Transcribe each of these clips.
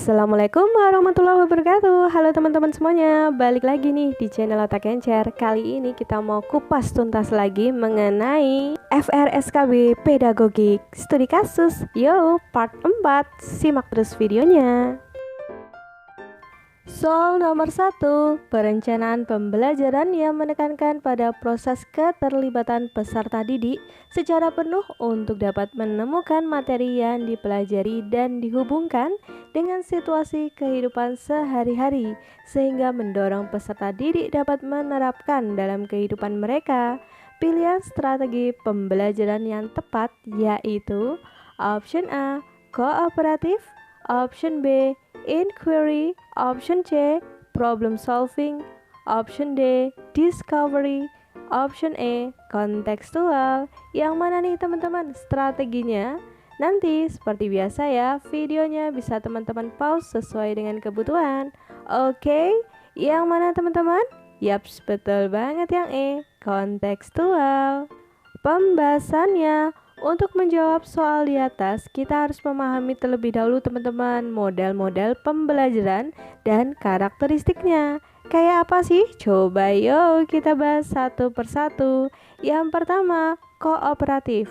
Assalamualaikum warahmatullahi wabarakatuh. Halo teman-teman semuanya, balik lagi nih di channel Otak Encer. Kali ini kita mau kupas tuntas lagi mengenai FRSKB Pedagogik Studi Kasus. Yo, part 4, simak terus videonya. Soal nomor 1, perencanaan pembelajaran yang menekankan pada proses keterlibatan peserta didik secara penuh untuk dapat menemukan materi yang dipelajari dan dihubungkan dengan situasi kehidupan sehari-hari sehingga mendorong peserta didik dapat menerapkan dalam kehidupan mereka. Pilihan strategi pembelajaran yang tepat yaitu option A, kooperatif, option B, inquiry, option C, problem solving, option D, discovery, option E, kontekstual. Yang mana nih teman-teman strateginya? Nanti seperti biasa ya, videonya bisa teman-teman pause sesuai dengan kebutuhan. Oke, yang mana teman-teman? Yaps, betul banget yang E, kontekstual. Pembahasannya, untuk menjawab soal di atas, kita harus memahami terlebih dahulu teman-teman model-model pembelajaran dan karakteristiknya. Kayak apa sih? Coba yuk kita bahas satu persatu. Yang pertama, kooperatif.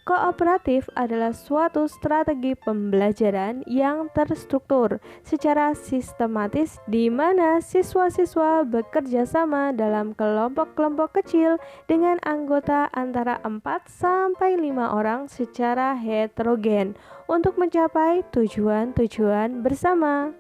Kooperatif adalah suatu strategi pembelajaran yang terstruktur secara sistematis di mana siswa-siswa bekerja sama dalam kelompok-kelompok kecil dengan anggota antara 4 sampai 5 orang secara heterogen untuk mencapai tujuan-tujuan bersama.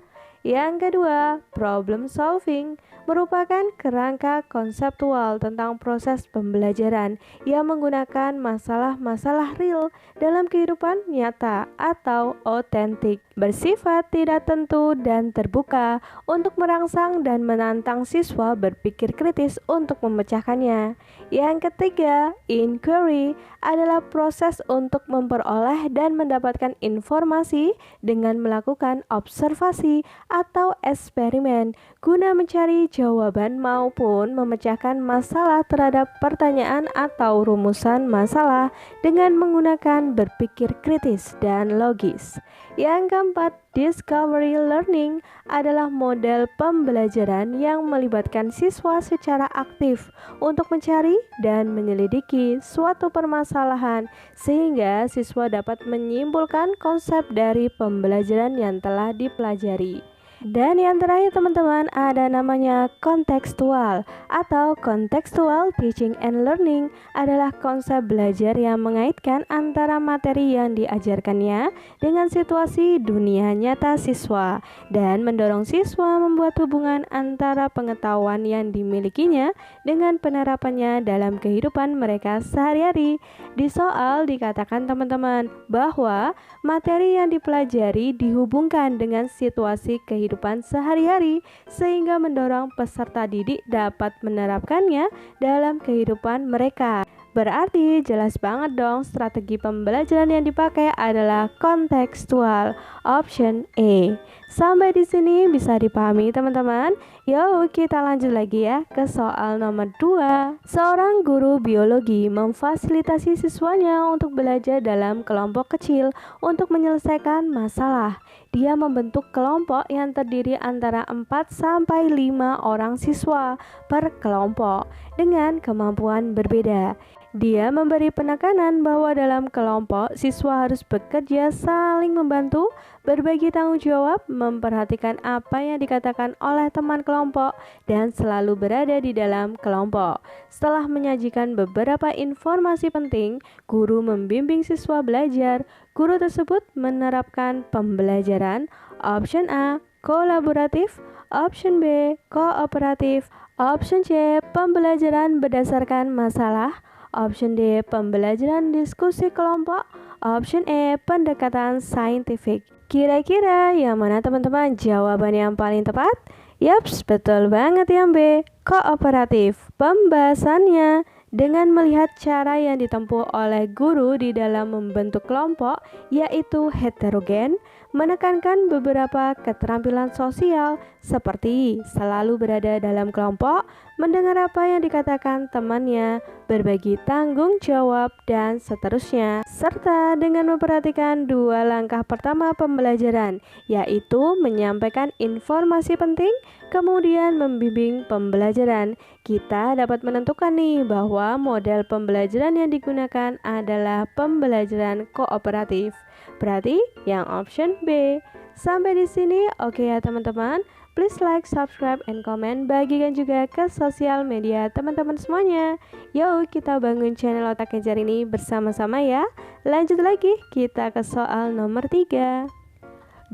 Yang kedua, problem solving merupakan kerangka konseptual tentang proses pembelajaran yang menggunakan masalah-masalah real dalam kehidupan nyata atau otentik, bersifat tidak tentu dan terbuka untuk merangsang dan menantang siswa berpikir kritis untuk memecahkannya. Yang ketiga, inquiry adalah proses untuk memperoleh dan mendapatkan informasi dengan melakukan observasi atau eksperimen guna mencari jawaban maupun memecahkan masalah terhadap pertanyaan atau rumusan masalah dengan menggunakan berpikir kritis dan logis. Yang keempat, discovery learning adalah model pembelajaran yang melibatkan siswa secara aktif untuk mencari dan menyelidiki suatu permasalahan sehingga siswa dapat menyimpulkan konsep dari pembelajaran yang telah dipelajari. Dan yang terakhir teman-teman ada namanya kontekstual atau contextual teaching and learning adalah konsep belajar yang mengaitkan antara materi yang diajarkannya dengan situasi dunia nyata siswa dan mendorong siswa membuat hubungan antara pengetahuan yang dimilikinya dengan penerapannya dalam kehidupan mereka sehari-hari. Di soal dikatakan teman-teman bahwa materi yang dipelajari dihubungkan dengan situasi kehidupan sehari-hari sehingga mendorong peserta didik dapat menerapkannya dalam kehidupan mereka. Berarti jelas banget dong strategi pembelajaran yang dipakai adalah kontekstual, option A. Sampai di sini bisa dipahami teman-teman? Yuk kita lanjut lagi ya ke soal nomor 2. Seorang guru biologi memfasilitasi siswanya untuk belajar dalam kelompok kecil untuk menyelesaikan masalah. Dia membentuk kelompok yang terdiri antara 4 sampai 5 orang siswa per kelompok dengan kemampuan berbeda. Dia memberi penekanan bahwa dalam kelompok siswa harus bekerja saling membantu, berbagi tanggung jawab, memperhatikan apa yang dikatakan oleh teman kelompok, dan selalu berada di dalam kelompok. Setelah menyajikan beberapa informasi penting, guru membimbing siswa belajar. Guru tersebut menerapkan pembelajaran option A, kolaboratif, option B, kooperatif, option C, pembelajaran berdasarkan masalah, option D, pembelajaran diskusi kelompok, option E, pendekatan saintifik. Kira-kira yang mana teman-teman jawaban yang paling tepat? Yaps, betul banget yang B, kooperatif. Pembahasannya dengan melihat cara yang ditempuh oleh guru di dalam membentuk kelompok yaitu heterogen, menekankan beberapa keterampilan sosial seperti selalu berada dalam kelompok, mendengar apa yang dikatakan temannya, berbagi tanggung jawab, dan seterusnya. Serta dengan memperhatikan dua langkah pertama pembelajaran, yaitu menyampaikan informasi penting, kemudian membimbing pembelajaran. Kita dapat menentukan nih bahwa model pembelajaran yang digunakan adalah pembelajaran kooperatif. Berarti yang option B. Sampai di sini oke ya teman-teman. Please like, subscribe, and comment. Bagikan juga ke sosial media teman-teman semuanya. Yuk kita bangun channel Otak Kejar ini bersama-sama ya. Lanjut lagi, kita ke soal nomor 3.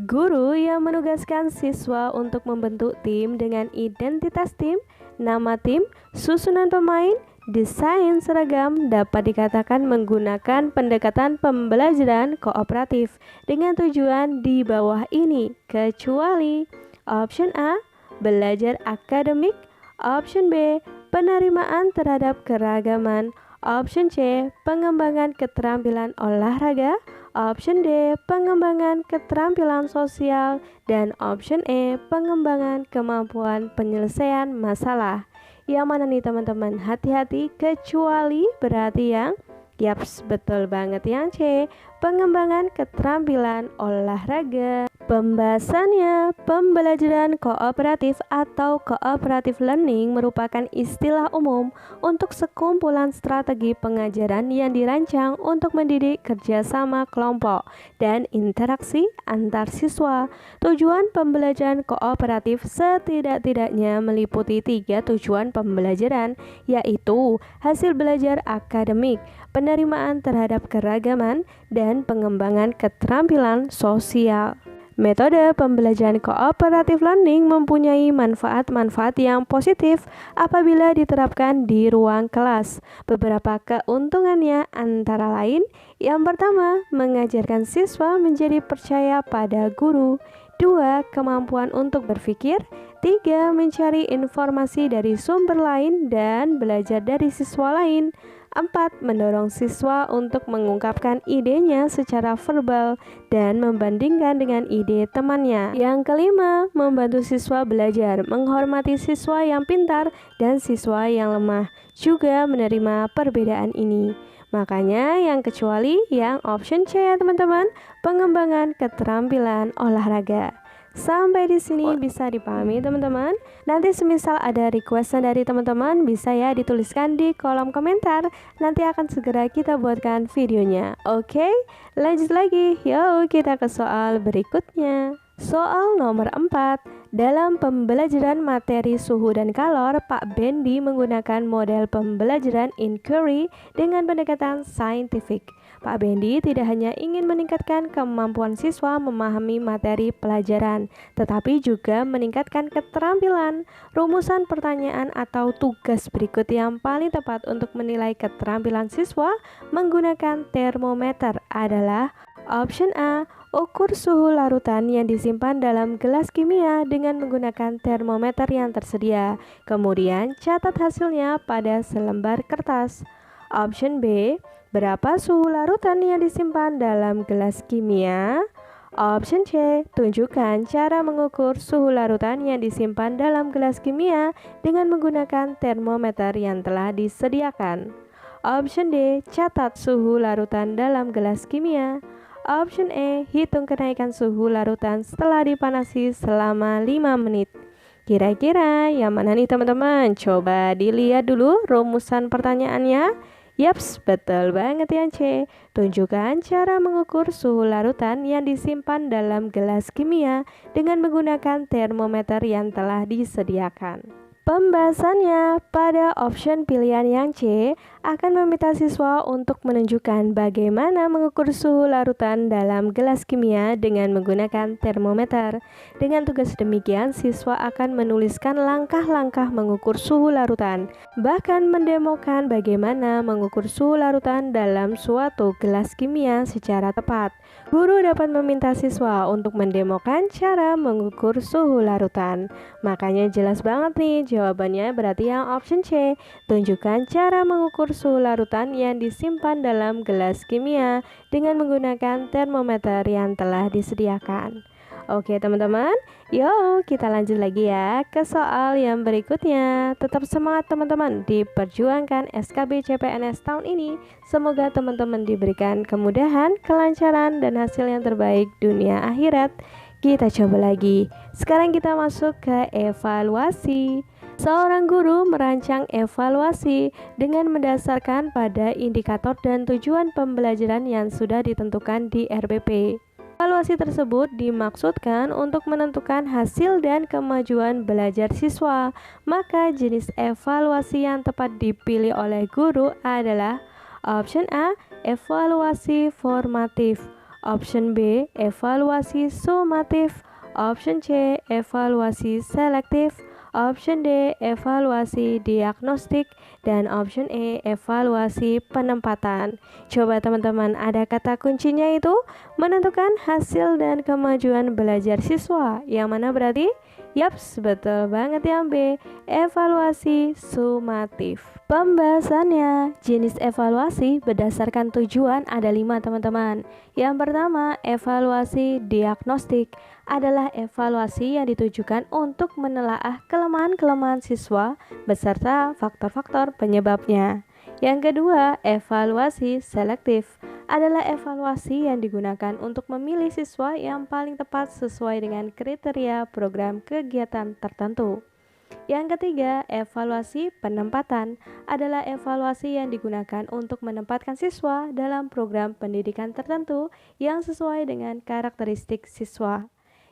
Guru yang menugaskan siswa untuk membentuk tim dengan identitas tim, nama tim, susunan pemain, desain seragam dapat dikatakan menggunakan pendekatan pembelajaran kooperatif dengan tujuan di bawah ini, kecuali option A, belajar akademik, option B, penerimaan terhadap keragaman, option C, pengembangan keterampilan olahraga, option D, pengembangan keterampilan sosial, dan option E, pengembangan kemampuan penyelesaian masalah. Yang mana nih teman-teman? Hati-hati, kecuali berarti yang yaps, betul banget yang C, pengembangan keterampilan olahraga. Pembahasannya, pembelajaran kooperatif atau cooperative learning merupakan istilah umum untuk sekumpulan strategi pengajaran yang dirancang untuk mendidik kerjasama kelompok dan interaksi antar siswa. Tujuan pembelajaran kooperatif setidak-tidaknya meliputi 3 tujuan pembelajaran, yaitu hasil belajar akademik, penerimaan terhadap keragaman, dan pengembangan keterampilan sosial. Metode pembelajaran cooperative learning mempunyai manfaat-manfaat yang positif apabila diterapkan di ruang kelas. Beberapa keuntungannya antara lain, yang pertama, mengajarkan siswa menjadi percaya pada guru. 2. Kemampuan untuk berpikir. 3. Mencari informasi dari sumber lain dan belajar dari siswa lain. 4. Mendorong siswa untuk mengungkapkan idenya secara verbal dan membandingkan dengan ide temannya. Yang kelima, membantu siswa belajar, menghormati siswa yang pintar dan siswa yang lemah, juga menerima perbedaan ini. Makanya yang kecuali yang option C ya teman-teman, pengembangan keterampilan olahraga. Sampai di sini bisa dipahami teman-teman. Nanti semisal ada requestan dari teman-teman bisa ya dituliskan di kolom komentar. Nanti akan segera kita buatkan videonya. Oke, lanjut lagi. Yuk kita ke soal berikutnya. Soal nomor 4. Dalam pembelajaran materi suhu dan kalor, Pak Bendi menggunakan model pembelajaran inquiry dengan pendekatan saintifik. Pak Bendi tidak hanya ingin meningkatkan kemampuan siswa memahami materi pelajaran, tetapi juga meningkatkan keterampilan. Rumusan pertanyaan atau tugas berikut yang paling tepat untuk menilai keterampilan siswa menggunakan termometer adalah option A, ukur suhu larutan yang disimpan dalam gelas kimia dengan menggunakan termometer yang tersedia. Kemudian catat hasilnya pada selembar kertas. Option B, berapa suhu larutan yang disimpan dalam gelas kimia? Option C, tunjukkan cara mengukur suhu larutan yang disimpan dalam gelas kimia dengan menggunakan termometer yang telah disediakan. Option D, catat suhu larutan dalam gelas kimia. Option E, hitung kenaikan suhu larutan setelah dipanasi selama 5 menit. Kira-kira yang mana nih teman-teman? Coba dilihat dulu rumusan pertanyaannya. Yaps, betul banget yang C. Tunjukkan cara mengukur suhu larutan yang disimpan dalam gelas kimia dengan menggunakan termometer yang telah disediakan. Pembahasannya pada option pilihan yang C akan meminta siswa untuk menunjukkan bagaimana mengukur suhu larutan dalam gelas kimia dengan menggunakan termometer. Dengan tugas demikian, siswa akan menuliskan langkah-langkah mengukur suhu larutan, bahkan mendemokan bagaimana mengukur suhu larutan dalam suatu gelas kimia secara tepat. Guru dapat meminta siswa untuk mendemokan cara mengukur suhu larutan. Makanya jelas banget nih jawabannya berarti yang option C. Tunjukkan cara mengukur suhu larutan yang disimpan dalam gelas kimia dengan menggunakan termometer yang telah disediakan. Oke teman-teman, yuk kita lanjut lagi ya ke soal yang berikutnya. Tetap semangat teman-teman diperjuangkan SKB CPNS tahun ini. Semoga teman-teman diberikan kemudahan, kelancaran, dan hasil yang terbaik dunia akhirat. Kita coba lagi. Sekarang kita masuk ke evaluasi. Seorang guru merancang evaluasi dengan mendasarkan pada indikator dan tujuan pembelajaran yang sudah ditentukan di RPP. Evaluasi tersebut dimaksudkan untuk menentukan hasil dan kemajuan belajar siswa. Maka jenis evaluasi yang tepat dipilih oleh guru adalah option A, evaluasi formatif, option B, evaluasi sumatif, option C, evaluasi selektif, option D, evaluasi diagnostik, dan option E, evaluasi penempatan. Coba teman-teman, ada kata kuncinya itu menentukan hasil dan kemajuan belajar siswa. Yang mana berarti? Yaps, betul banget yang B, evaluasi sumatif. Pembahasannya, jenis evaluasi berdasarkan tujuan ada 5 teman-teman. Yang pertama, evaluasi diagnostik adalah evaluasi yang ditujukan untuk menelaah kelemahan-kelemahan siswa beserta faktor-faktor penyebabnya. Yang kedua, evaluasi selektif adalah evaluasi yang digunakan untuk memilih siswa yang paling tepat sesuai dengan kriteria program kegiatan tertentu. Yang ketiga, evaluasi penempatan adalah evaluasi yang digunakan untuk menempatkan siswa dalam program pendidikan tertentu yang sesuai dengan karakteristik siswa.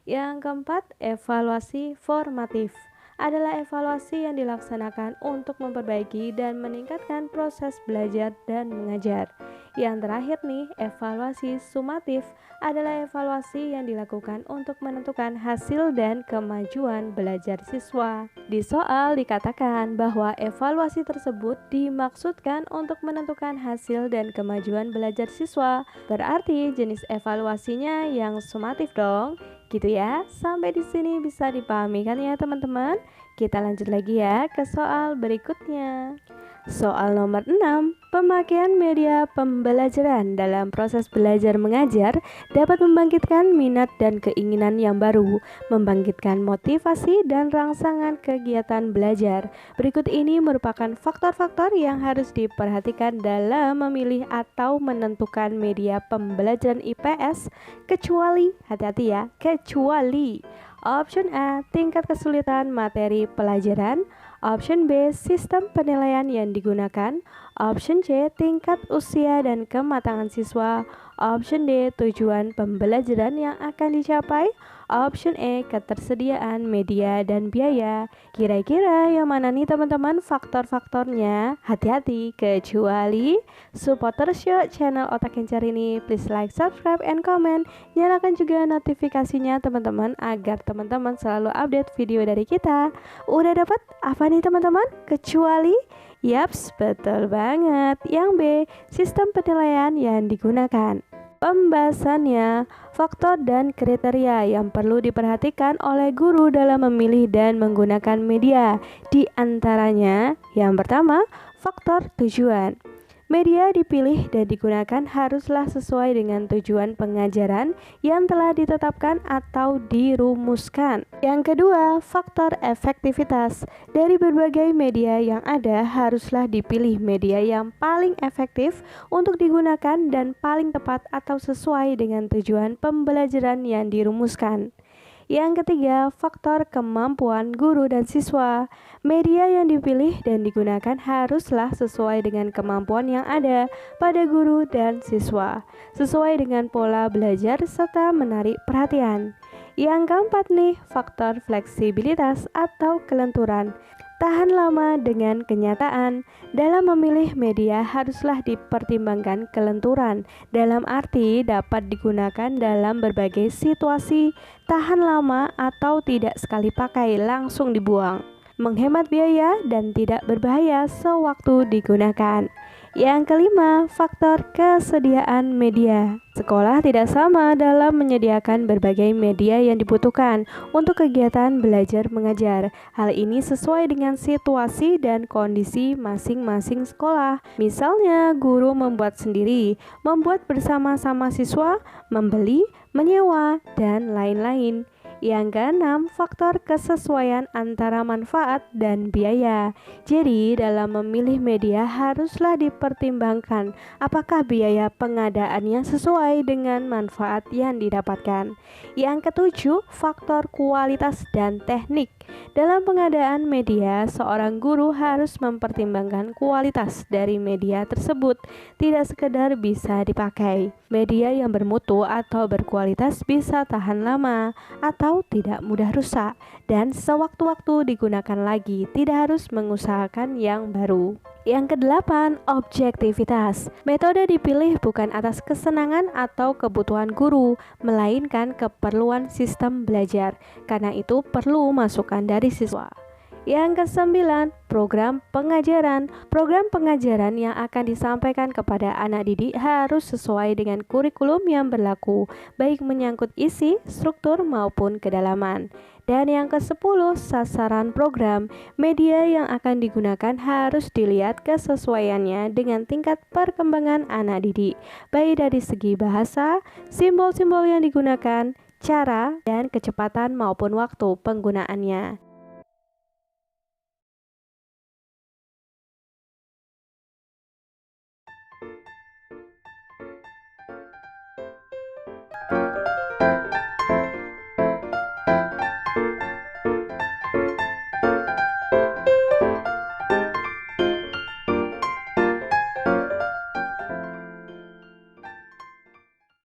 Yang keempat, evaluasi formatif adalah evaluasi yang dilaksanakan untuk memperbaiki dan meningkatkan proses belajar dan mengajar. Yang terakhir nih, evaluasi sumatif adalah evaluasi yang dilakukan untuk menentukan hasil dan kemajuan belajar siswa. Di soal dikatakan bahwa evaluasi tersebut dimaksudkan untuk menentukan hasil dan kemajuan belajar siswa. Berarti jenis evaluasinya yang sumatif dong. Gitu ya. Sampai di sini bisa dipahami kan ya teman-teman? Kita lanjut lagi ya ke soal berikutnya. Soal nomor 6, pemakaian media pembelajaran dalam proses belajar mengajar dapat membangkitkan minat dan keinginan yang baru, membangkitkan motivasi dan rangsangan kegiatan belajar. Berikut ini merupakan faktor-faktor yang harus diperhatikan dalam memilih atau menentukan media pembelajaran IPS, kecuali, hati-hati ya, kecuali option A, tingkat kesulitan materi pelajaran. Option B, sistem penilaian yang digunakan. Option C, tingkat usia dan kematangan siswa. Option D, tujuan pembelajaran yang akan dicapai. Option E, ketersediaan media dan biaya. Kira-kira yang mana nih teman-teman faktor-faktornya? Hati-hati, kecuali. Support terus yuk channel Otak Kencar ini. Please like, subscribe, and comment. Nyalakan juga notifikasinya teman-teman agar teman-teman selalu update video dari kita. Udah dapat apa nih teman-teman? Kecuali? Yaps, betul banget. Yang B, sistem penilaian yang digunakan. Pembahasannya, faktor dan kriteria yang perlu diperhatikan oleh guru dalam memilih dan menggunakan media. Di antaranya, yang pertama, faktor tujuan. Media dipilih dan digunakan haruslah sesuai dengan tujuan pengajaran yang telah ditetapkan atau dirumuskan. Yang kedua, faktor efektivitas. Dari berbagai media yang ada, haruslah dipilih media yang paling efektif untuk digunakan dan paling tepat atau sesuai dengan tujuan pembelajaran yang dirumuskan. Yang ketiga, faktor kemampuan guru dan siswa. Media yang dipilih dan digunakan haruslah sesuai dengan kemampuan yang ada pada guru dan siswa, sesuai dengan pola belajar serta menarik perhatian. Yang keempat nih, faktor fleksibilitas atau kelenturan. Tahan lama dengan kenyataan. Dalam memilih media haruslah dipertimbangkan kelenturan, dalam arti dapat digunakan dalam berbagai situasi, tahan lama atau tidak sekali pakai langsung dibuang, menghemat biaya dan tidak berbahaya sewaktu digunakan. Yang kelima, faktor kesediaan media. Sekolah tidak sama dalam menyediakan berbagai media yang dibutuhkan untuk kegiatan belajar mengajar. Hal ini sesuai dengan situasi dan kondisi masing-masing sekolah. Misalnya, guru membuat sendiri, membuat bersama-sama siswa, membeli, menyewa, dan lain-lain. Yang keenam, faktor kesesuaian antara manfaat dan biaya. Jadi, dalam memilih media haruslah dipertimbangkan apakah biaya pengadaannya sesuai dengan manfaat yang didapatkan. Yang ketujuh, faktor kualitas dan teknik. Dalam pengadaan media, seorang guru harus mempertimbangkan kualitas dari media tersebut, tidak sekedar bisa dipakai. Media yang bermutu atau berkualitas bisa tahan lama atau tidak mudah rusak dan sewaktu-waktu digunakan lagi, tidak harus mengusahakan yang baru. Yang kedelapan, objektivitas. Metode dipilih bukan atas kesenangan atau kebutuhan guru, melainkan keperluan sistem belajar. Karena itu perlu masukan dari siswa. Yang kesembilan, program pengajaran. Program pengajaran yang akan disampaikan kepada anak didik harus sesuai dengan kurikulum yang berlaku, baik menyangkut isi, struktur, maupun kedalaman. Dan yang ke-10, sasaran program. Media yang akan digunakan harus dilihat kesesuaiannya dengan tingkat perkembangan anak didik, baik dari segi bahasa, simbol-simbol yang digunakan, cara, dan kecepatan maupun waktu penggunaannya.